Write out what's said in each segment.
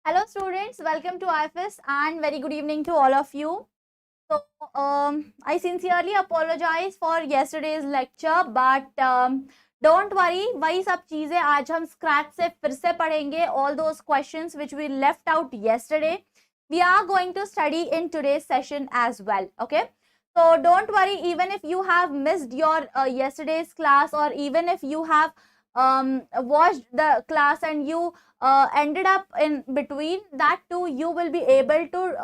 Hello students, welcome to IFAS and very good evening to all of you. So, I sincerely apologize for yesterday's lecture, but don't worry, वही सब चीजें आज हम scratch से फिर से पढ़ेंगे. All those questions which we left out yesterday, we are going to study in today's session as well. Okay. So don't worry, even if you have missed your yesterday's class, or even if you have watched the class and you ended up in between, that too you will be able to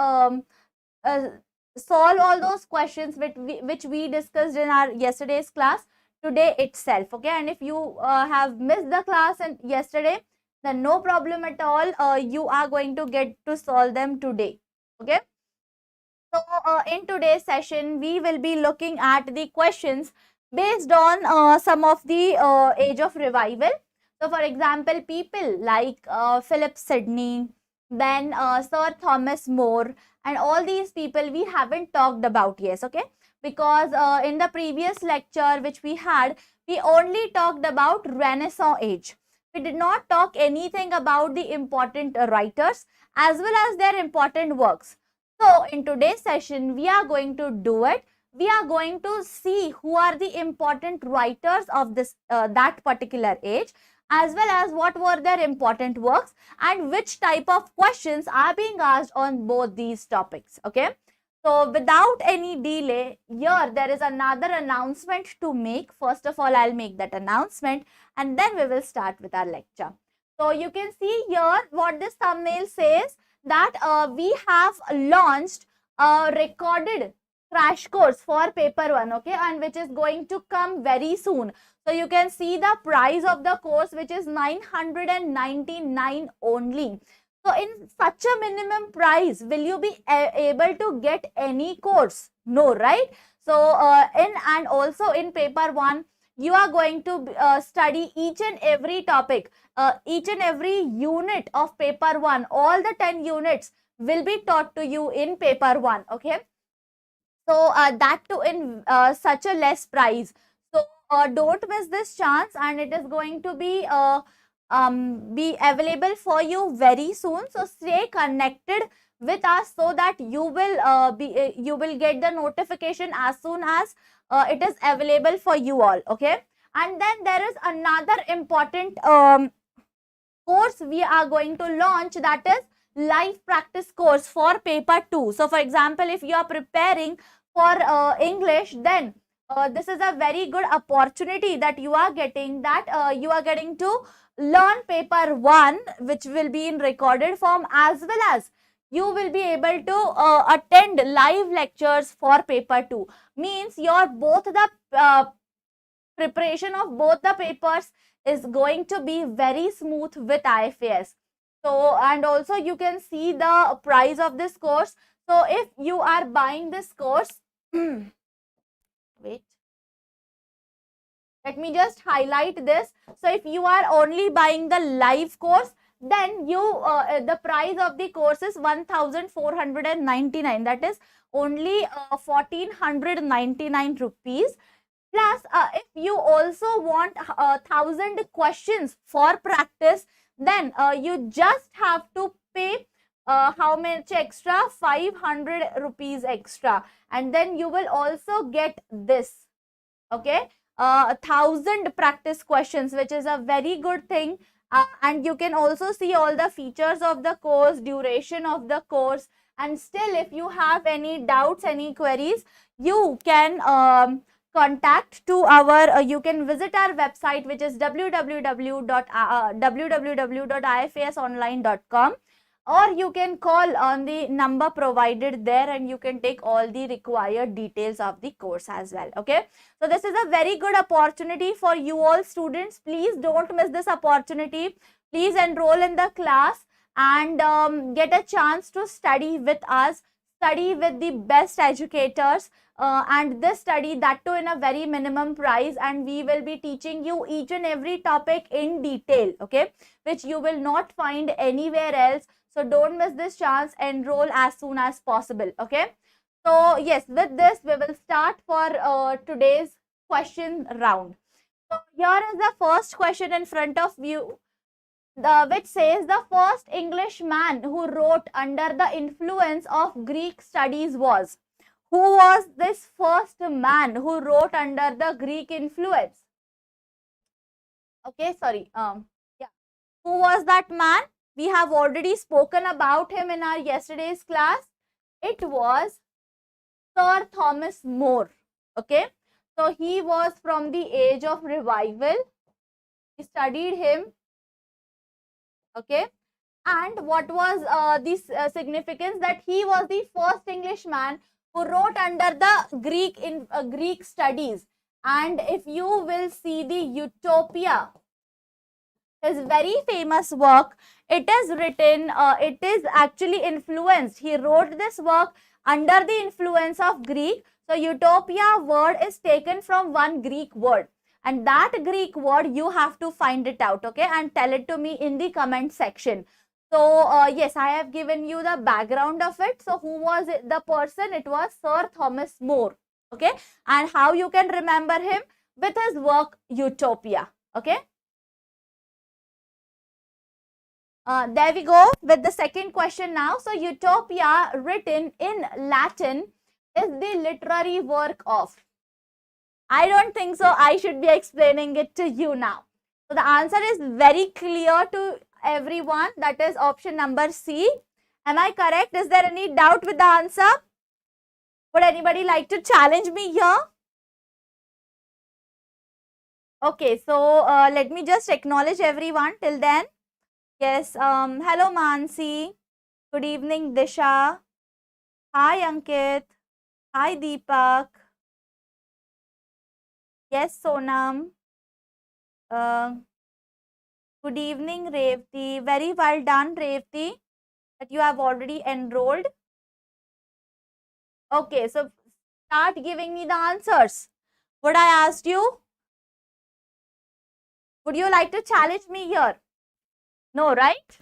uh, solve all those questions which we discussed in our yesterday's class today itself. Okay, and if you have missed the class and yesterday, then no problem at all, you are going to get to solve them today. Okay, so in today's session we will be looking at the questions based on some of the age of revival. So for example, people like Philip Sidney, then Sir Thomas More, and all these people we haven't talked about yet. Okay, because in the previous lecture which we had, we only talked about Renaissance age. We did not talk anything about the important writers as well as their important works. So in today's session we are going to do it. We are going to see who are the important writers of this that particular age, as well as what were their important works and which type of questions are being asked on both these topics. Okay, so without any delay, here there is another announcement to make. First of all, I'll make that announcement and then we will start with our lecture. So you can see here what this thumbnail says, that we have launched a recorded crash course for paper 1, okay, and which is going to come very soon. So you can see the price of the course, which is 999 only. So in such a minimum price, will you be able to get any course? No, right? So and also in paper 1, you are going to study each and every topic, each and every unit of paper 1. All the 10 units will be taught to you in paper 1. Okay, so that too in such a less price. So don't miss this chance, and it is going to be available for you very soon. So stay connected with us so that you will get the notification as soon as it is available for you all. Okay, and then there is another important course we are going to launch, that is live practice course for paper 2. So for example, if you are preparing for English, then this is a very good opportunity that you are getting, that you are getting to learn paper 1, which will be in recorded form, as well as you will be able to attend live lectures for paper 2. Means your both the preparation of both the papers is going to be very smooth with IFAS. So, and also you can see the price of this course. So if you are buying this course, wait, let me just highlight this. So if you are only buying the live course, then you the price of the course is 1499. That is only 1499 rupees. Plus, if you also want 1000 questions for practice, then you just have to pay how much extra? 500 rupees extra, and then you will also get this. Okay, 1000 practice questions, which is a very good thing. And you can also see all the features of the course, duration of the course, and still if you have any doubts, any queries, you can contact to our you can visit our website, which is www.ifasonline.com, or you can call on the number provided there and you can take all the required details of the course as well. Okay, so this is a very good opportunity for you all students. Please don't miss this opportunity. Please enroll in the class and get a chance to study with us, study with the best educators, and this study, that too in a very minimum price, and we will be teaching you each and every topic in detail, okay, which you will not find anywhere else. So don't miss this chance. Enroll as soon as possible. Okay, so yes, with this we will start for today's question round. So here is the first question in front of you. which says the first Englishman who wrote under the influence of Greek studies was. Who was this first man who wrote under the Greek influence? Okay, sorry. Yeah. Who was that man? We have already spoken about him in our yesterday's class. It was Sir Thomas More. Okay. So he was from the age of revival. We studied him. Okay. And what was the significance? That he was the first Englishman who wrote under the Greek studies. And if you will see the Utopia, his very famous work, it is written, it is actually influenced. He wrote this work under the influence of Greek. So Utopia word is taken from one Greek word. And that Greek word, you have to find it out, okay, and tell it to me in the comment section. So, yes, I have given you the background of it. So, who was it, the person? It was Sir Thomas More, okay. And how you can remember him? With his work, Utopia, okay. There we go with the second question now. So, Utopia, written in Latin, is the literary work of. I don't think so. I should be explaining it to you now. So, the answer is very clear to everyone. That is option number C. Am I correct? Is there any doubt with the answer? Would anybody like to challenge me here? Okay, so let me just acknowledge everyone till then. Yes, hello Mansi. Good evening, Disha. Hi Ankit. Hi Deepak. Yes, Sonam. Good evening, Revati. Very well done, Revati, that you have already enrolled. Okay, so start giving me the answers. What I asked you? Would you like to challenge me here? No, right?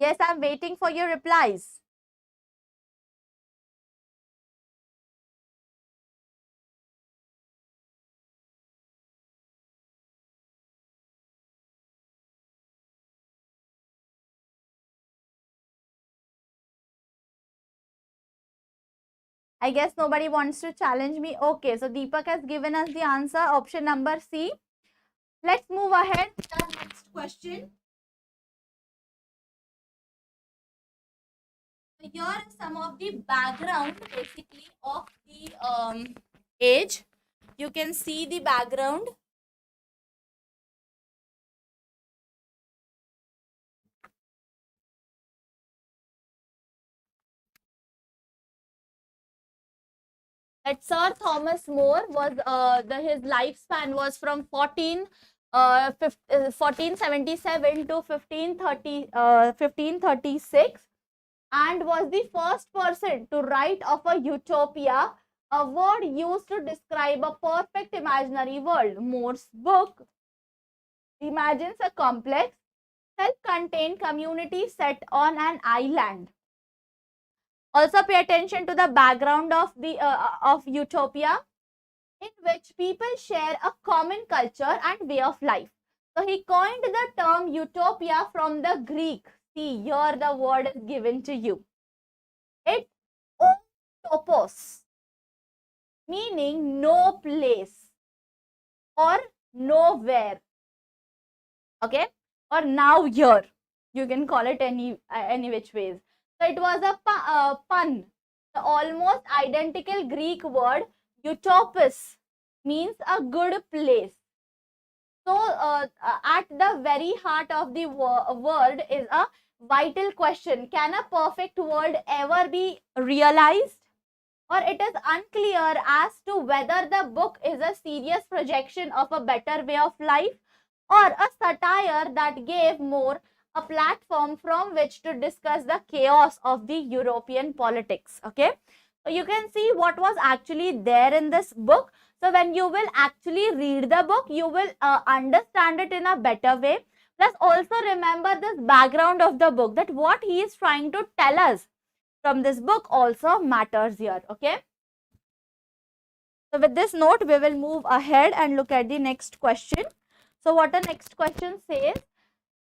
Yes, I'm waiting for your replies. I guess nobody wants to challenge me. Okay, so Deepak has given us the answer, option number C. Let's move ahead to the next question. So here is some of the background basically of the age. You can see the background. That Sir Thomas More was his lifespan was from 1477 to 1536, and was the first person to write of a utopia, a word used to describe a perfect imaginary world. More's book imagines a complex, self-contained community set on an island. Also pay attention to the background of the of Utopia, in which people share a common culture and way of life. So he coined the term Utopia from the Greek. See, here the word is given to you. It topos, meaning no place or nowhere. Okay, or now here. You can call it any which ways. So it was a pun. The almost identical Greek word utopos means a good place. So at the very heart of the word is a vital question. Can a perfect world ever be realized? Or it is unclear as to whether the book is a serious projection of a better way of life, or a satire that gave More a platform from which to discuss the chaos of the European politics. Okay, so you can see what was actually there in this book. So when you will actually read the book, you will understand it in a better way. Plus also remember this background of the book, that what he is trying to tell us from this book also matters here. Okay, So with this note, we will move ahead and look at the next question. So what the next question says,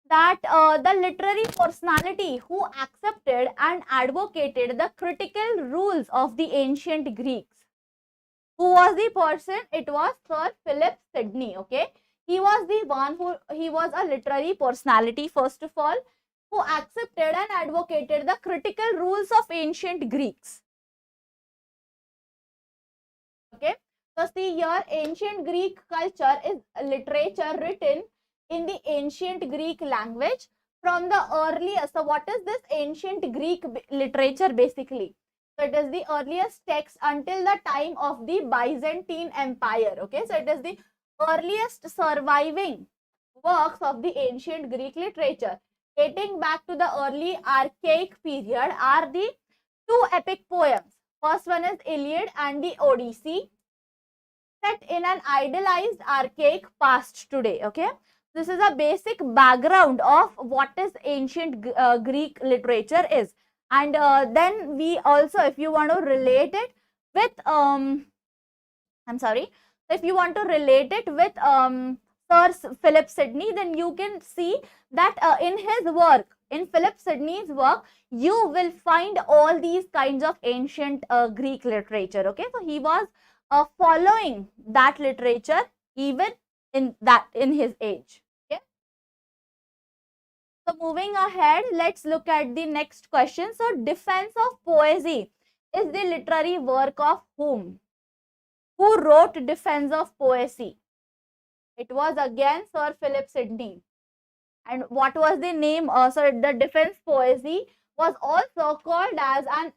that the literary personality who accepted and advocated the critical rules of the ancient Greeks. Who was the person? It was Sir Philip Sidney. Okay, he was the one he was a literary personality, first of all, who accepted and advocated the critical rules of ancient Greeks. Okay, so see here, ancient Greek culture is literature written in the ancient Greek language from the earliest. So what is this ancient Greek literature basically? So it is the earliest text until the time of the Byzantine Empire. Okay, so it is the earliest surviving works of the ancient Greek literature. Dating back to the early archaic period are the two epic poems. First one is Iliad and the Odyssey, set in an idealized archaic past today. Okay, this is a basic background of what is ancient Greek literature is. And then we also, if you want to relate it with if you want to relate it with Sir Philip Sidney, then you can see that in his work, in Philip Sidney's work, you will find all these kinds of ancient Greek literature. Okay, so he was following that literature even in his age. Okay, so moving ahead, let's look at the next question. So defense of poesy is the literary work of whom? Who wrote Defense of Poesy? It was again Sir Philip Sidney. And what was the name? The Defense Poesy was also called as an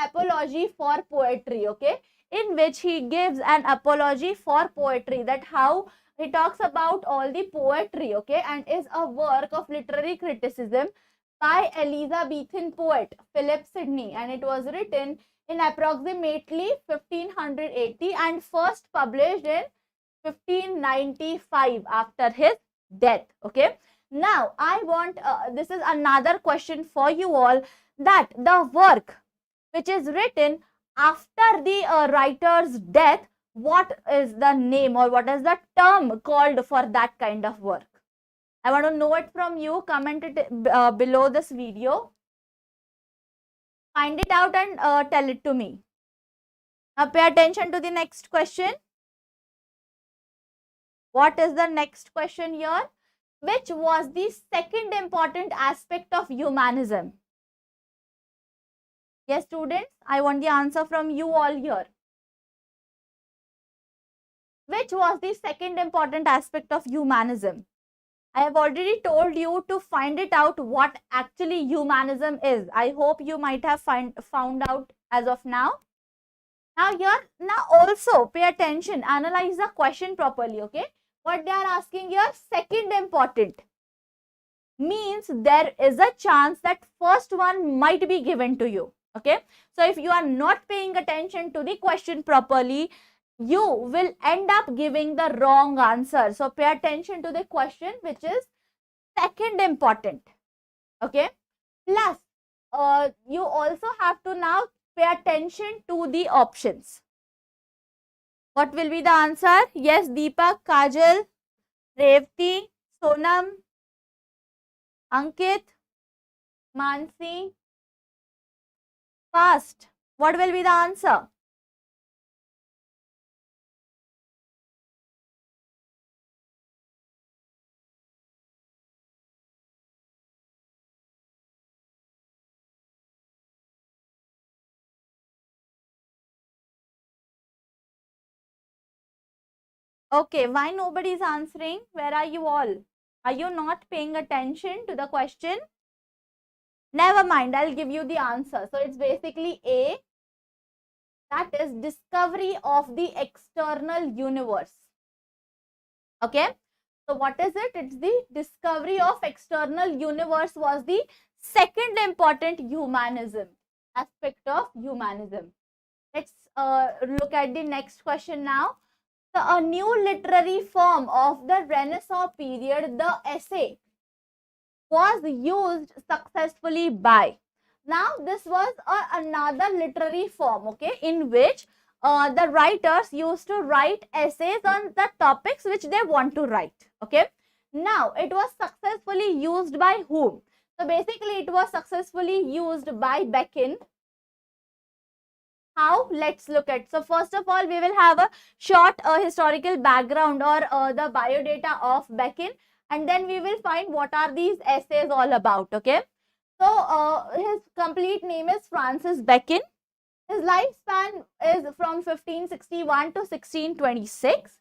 apology for poetry. Okay, in which he gives an apology for poetry, that how he talks about all the poetry. Okay, and is a work of literary criticism by Elizabethan poet Philip Sidney, and it was written in approximately 1580 and first published in 1595 after his death. Okay, now I want this is another question for you all, that the work which is written after the writer's death, what is the name or what is the term called for that kind of work? I want to know it from you. Comment it below this video. Find it out and tell it to me. Now pay attention to the next question. What is the next question here? Which was the second important aspect of humanism? Yes, students, I want the answer from you all here. Which was the second important aspect of humanism? I have already told you to find it out what actually humanism is. I hope you might have found out as of now. Now also pay attention, analyze the question properly. Okay, what they are asking here, second important, means there is a chance that first one might be given to you. Okay, so if you are not paying attention to the question properly, you will end up giving the wrong answer. So pay attention to the question which is second important. Okay, plus you also have to now pay attention to the options. What will be the answer? Yes, Deepak, Kajal, Revati, Sonam, Ankit, Mansi. Fast. What will be the answer? Okay, why nobody is answering? Where are you all? Are you not paying attention to the question? Never mind, I'll give you the answer. So it's basically A, that is discovery of the external universe. Okay, so what is it? It's the discovery of external universe was the second important humanism aspect of humanism. Let's look at the next question now. So a new literary form of the Renaissance period, the essay, was used successfully by. Now this was another literary form, okay, in which the writers used to write essays on the topics which they want to write. Okay. Now, it was successfully used by whom? So, basically, it was successfully used by Bacon. How? Let's look at. So, first of all, we will have a short historical background or the biodata of Bacon, and then we will find what are these essays all about. Okay. So, his complete name is Francis Bacon. His lifespan is from 1561 to 1626,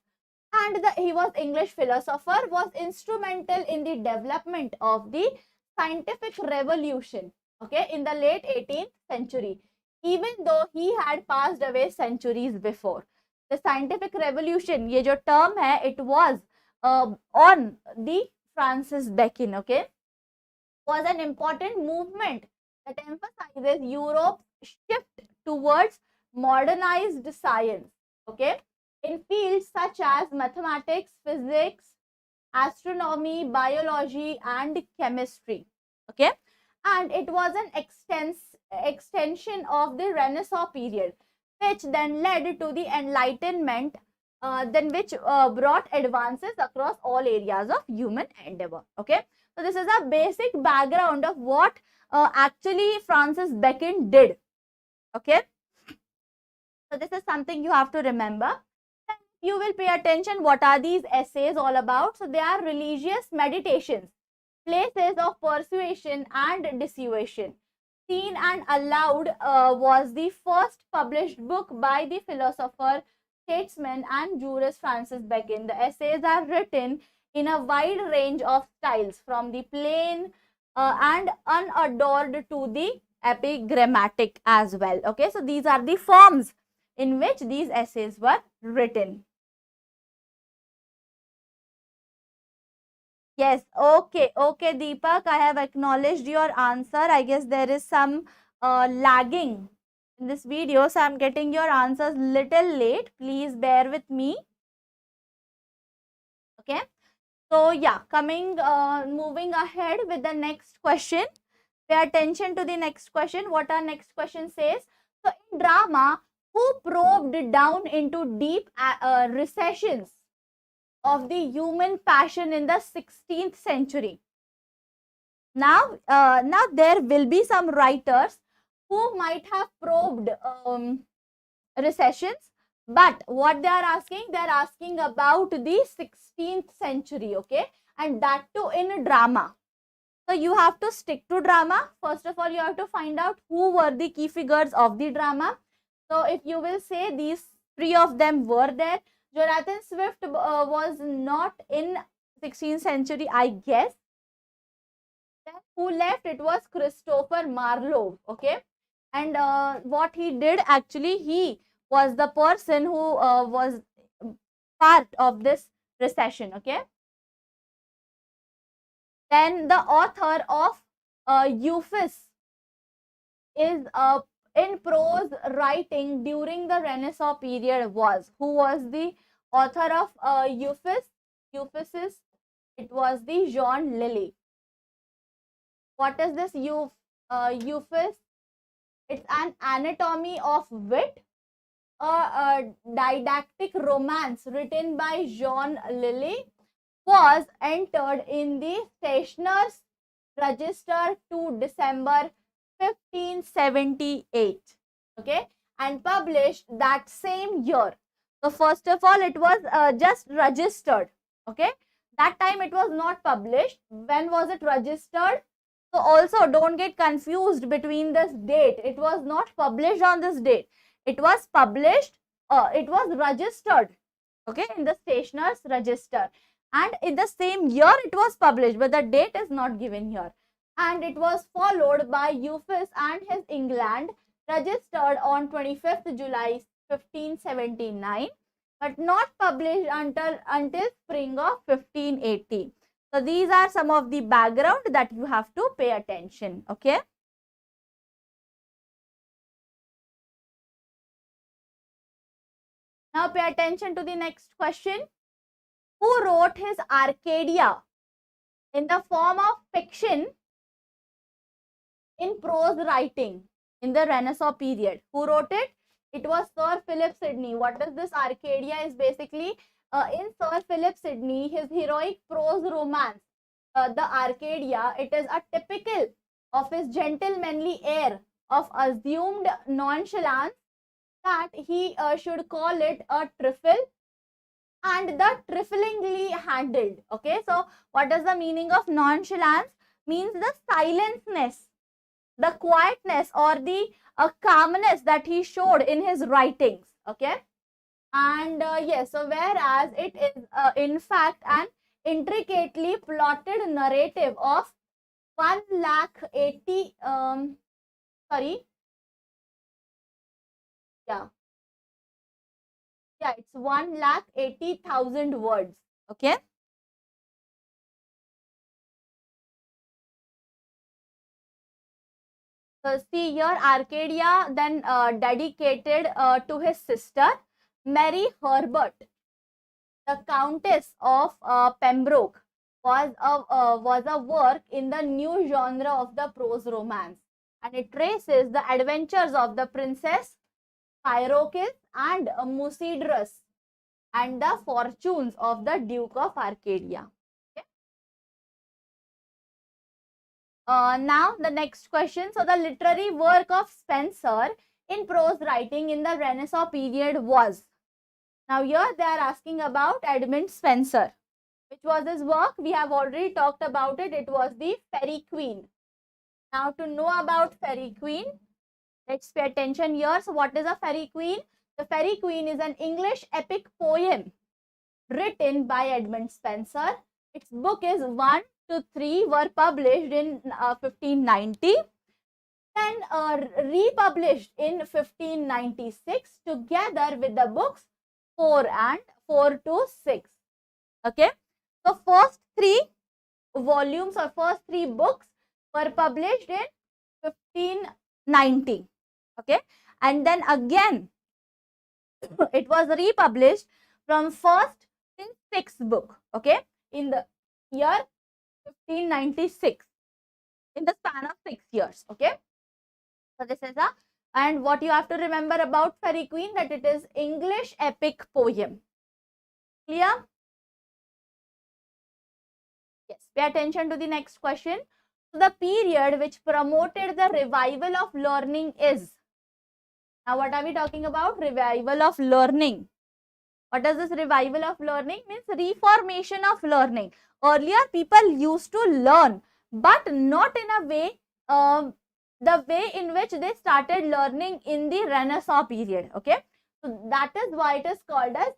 and he was English philosopher, was instrumental in the development of the scientific revolution, okay, in the late 18th century, even though he had passed away centuries before. The scientific revolution, ये जो term है, it was on the Francis Bacon, okay, was an important movement that emphasizes Europe's shift towards modernized science, okay, in fields such as mathematics, physics, astronomy, biology, and chemistry, okay. And it was an extension of the Renaissance period, which then led to the Enlightenment, which brought advances across all areas of human endeavor, okay. So, this is a basic background of what actually Francis Bacon did, okay. So, this is something you have to remember. You will pay attention what are these essays all about. So, they are religious meditations, places of persuasion and dissuasion. Seen and Allowed was the first published book by the philosopher, statesman and jurist Francis Bacon. The essays are written in a wide range of styles, from the plain and unadorned to the epigrammatic as well. Okay, so these are the forms in which these essays were written. Yes, okay, Deepak, I have acknowledged your answer. I guess there is some lagging in this video, so I'm getting your answers little late. Please bear with me. Okay. So, yeah, moving ahead with the next question. Pay attention to the next question. What our next question says. So, in drama, who probed down into deep recessions of the human passion in the 16th century? Now there will be some writers who might have probed recessions, but what they are asking about the 16th century, okay, and that too in drama. So, you have to stick to drama. First of all, you have to find out who were the key figures of the drama. So, if you will say these three of them were there, Jonathan Swift was not in 16th century, I guess. Then who left? It was Christopher Marlowe, okay. And what he did, actually, he was the person who was part of this recession, okay. Then the author of UFAS is in prose writing during the Renaissance period was. Who was the author of UFAS? UFAS, it was the John Lilly. What is this UFAS? It's an anatomy of wit, a didactic romance written by John Lilly, was entered in the Stationer's Register to December 1578, okay, and published that same year. So, first of all, it was just registered, okay. That time it was not published. When was it registered? So, also don't get confused between this date. It was not published on this date. It was published, it was registered, okay, in the Stationer's Register. And in the same year it was published, but the date is not given here. And it was followed by UFAS and his England, registered on 25th July 1579, but not published until spring of 1580. So, these are some of the background that you have to pay attention, okay. Now, pay attention to the next question. Who wrote his Arcadia in the form of fiction in prose writing in the Renaissance period? Who wrote it? It was Sir Philip Sidney. What is this Arcadia is basically in Sir Philip Sidney, his heroic prose romance, the Arcadia, it is a typical of his gentlemanly air of assumed nonchalance that he should call it a trifle and the triflingly handled. Okay, so what is the meaning of nonchalance? Means the silenceness, the quietness or the calmness that he showed in his writings. Okay, and yes, so whereas it is in fact an intricately plotted narrative of 1,80,000 sorry, yeah, it's 1,80,000 words. Okay, so see here, Arcadia then dedicated to his sister Mary Herbert, the Countess of Pembroke, was a work in the new genre of the prose romance, and it traces the adventures of the princess Pyrocles and Musidrus and the fortunes of the Duke of Arcadia. Okay. Now the next question. So the literary work of Spencer in prose writing in the Renaissance period was. Now here they are asking about Edmund Spencer. Which was his work? We have already talked about it. It was the Fairy Queen. Now to know about Fairy Queen, let's pay attention here. So what is a Fairy Queen? The Fairy Queen is an English epic poem written by Edmund Spencer. Its book is 1 to 3 were published in 1590, then republished in 1596 together with the books 4 and 4 to 6. Okay, so first 3 volumes or first 3 books were published in 1590. Okay, and then again it was republished from first till 6th book. Okay, in the year 1596, in the span of 6 years. Okay, so this is a, and what you have to remember about Fairy Queen, that it is English epic poem. Clear? Yes, pay attention to the next question. So the period which promoted the revival of learning is. Now what are we talking about? Revival of learning. What does this revival of learning means? Reformation of learning. Earlier people used to learn, but not in a way, the way in which they started learning in the Renaissance period. Okay, so that is why it is called as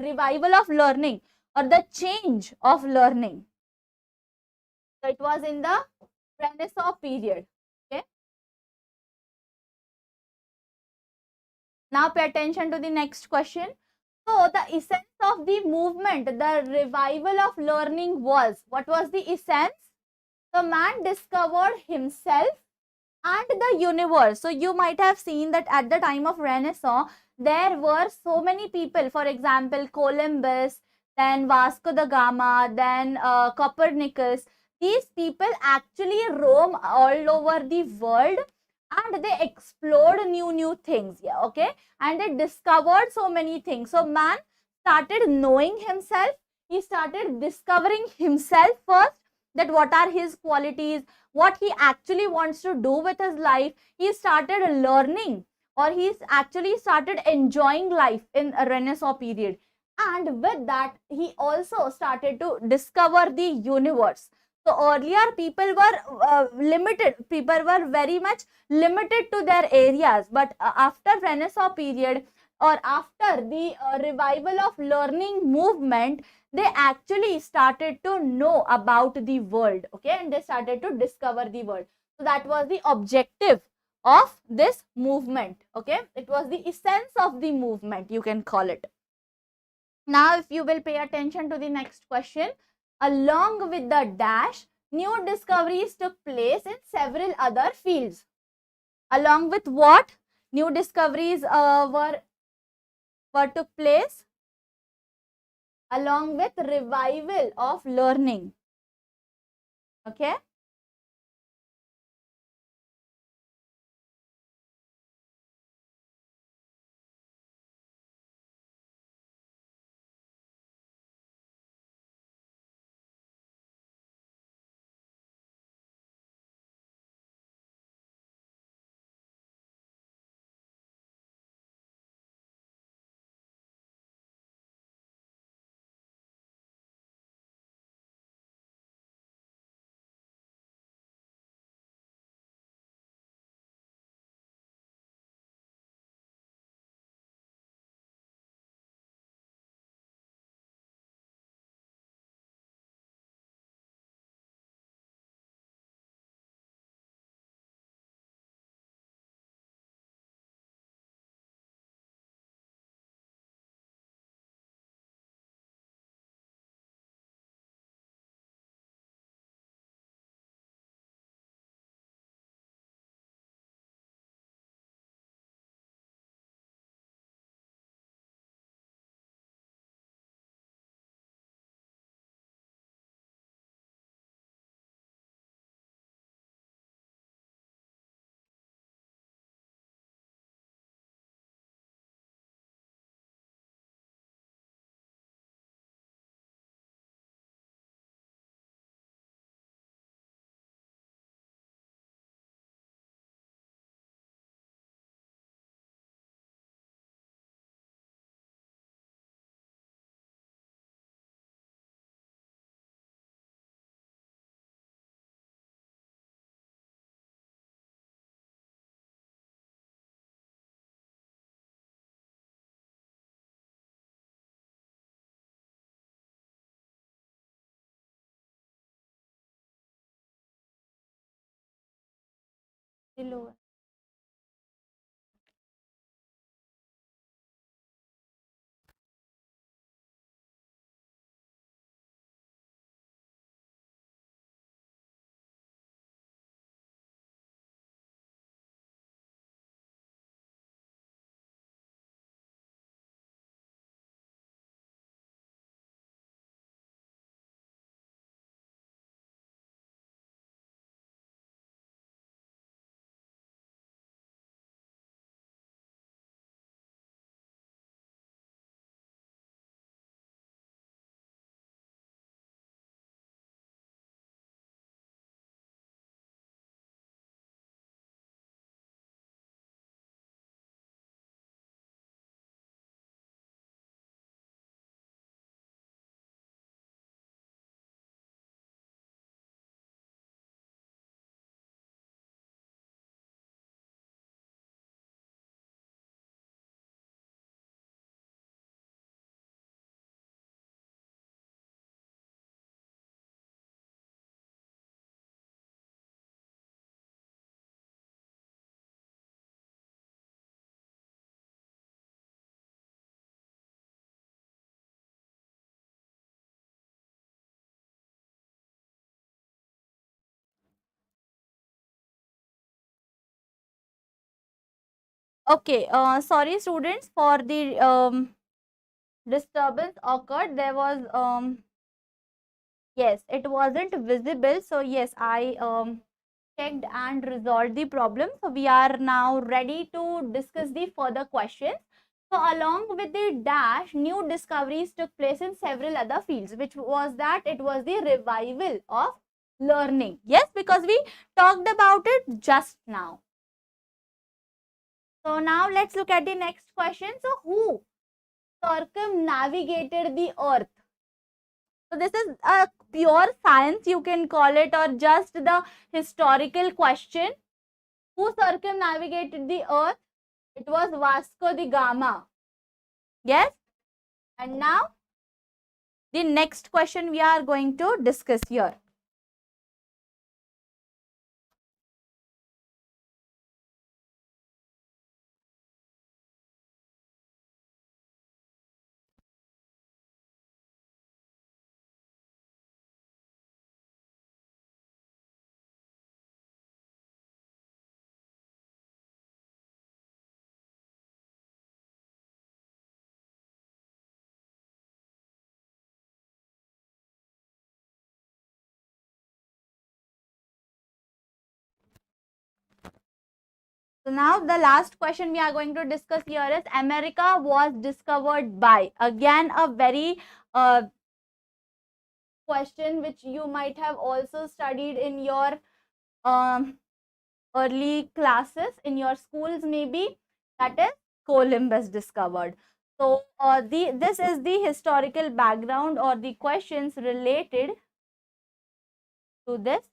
revival of learning or the change of learning. So it was in the Renaissance period. Okay, now pay attention to the next question. So the essence of the movement, the revival of learning was, what was the essence? The man discovered himself and the universe. So you might have seen that at the time of Renaissance, there were so many people, for example, Columbus, then Vasco da Gama, then Copernicus. These people actually roam all over the world and they explored new things. Yeah, okay, and they discovered so many things. So man started knowing himself. He started discovering himself first, that what are his qualities, what he actually wants to do with his life. He started learning, or he actually started enjoying life in a Renaissance period, and with that he also started to discover the universe. So earlier people were limited, people were very much limited to their areas, but after Renaissance period or after the revival of learning movement, they actually started to know about the world. Okay, and they started to discover the world. So that was the objective of this movement. Okay, it was the essence of the movement, you can call it. Now if you will pay attention to the next question, along with the dash, new discoveries took place in several other fields. Along with what? New discoveries were took place? Along with revival of learning. Okay, लो है। Okay, sorry students for the disturbance occurred. There was yes, it wasn't visible. So yes, I checked and resolved the problem. So we are now ready to discuss the further questions. So along with the dash, new discoveries took place in several other fields, which was that it was the revival of learning. Yes, because we talked about it just now. So now let's look at the next question. So who circumnavigated the earth? So this is a pure science, you can call it, or just the historical question. Who circumnavigated the earth? It was Vasco da Gama. Yes? And now the next question we are going to discuss here. So now the last question we are going to discuss here is America was discovered by. Again, a very question which you might have also studied in your early classes, in your schools maybe. That is Columbus discovered. So this is the historical background or the questions related to this.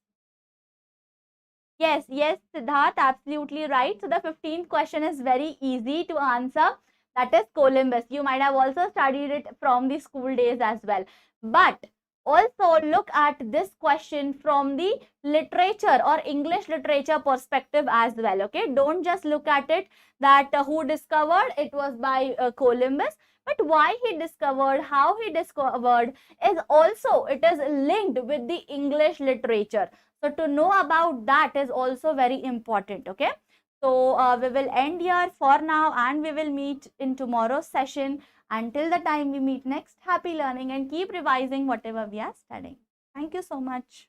Yes, yes, Siddharth, absolutely right. So the 15th question is very easy to answer. That is Columbus. You might have also studied it from the school days as well. But also look at this question from the literature or English literature perspective as well. Okay, don't just look at it that who discovered, it was by Columbus, but why he discovered, how he discovered is also, it is linked with the English literature. So to know about that is also very important. Okay, so we will end here for now and we will meet in tomorrow's session. Until the time we meet next, happy learning and keep revising whatever we are studying. Thank you so much.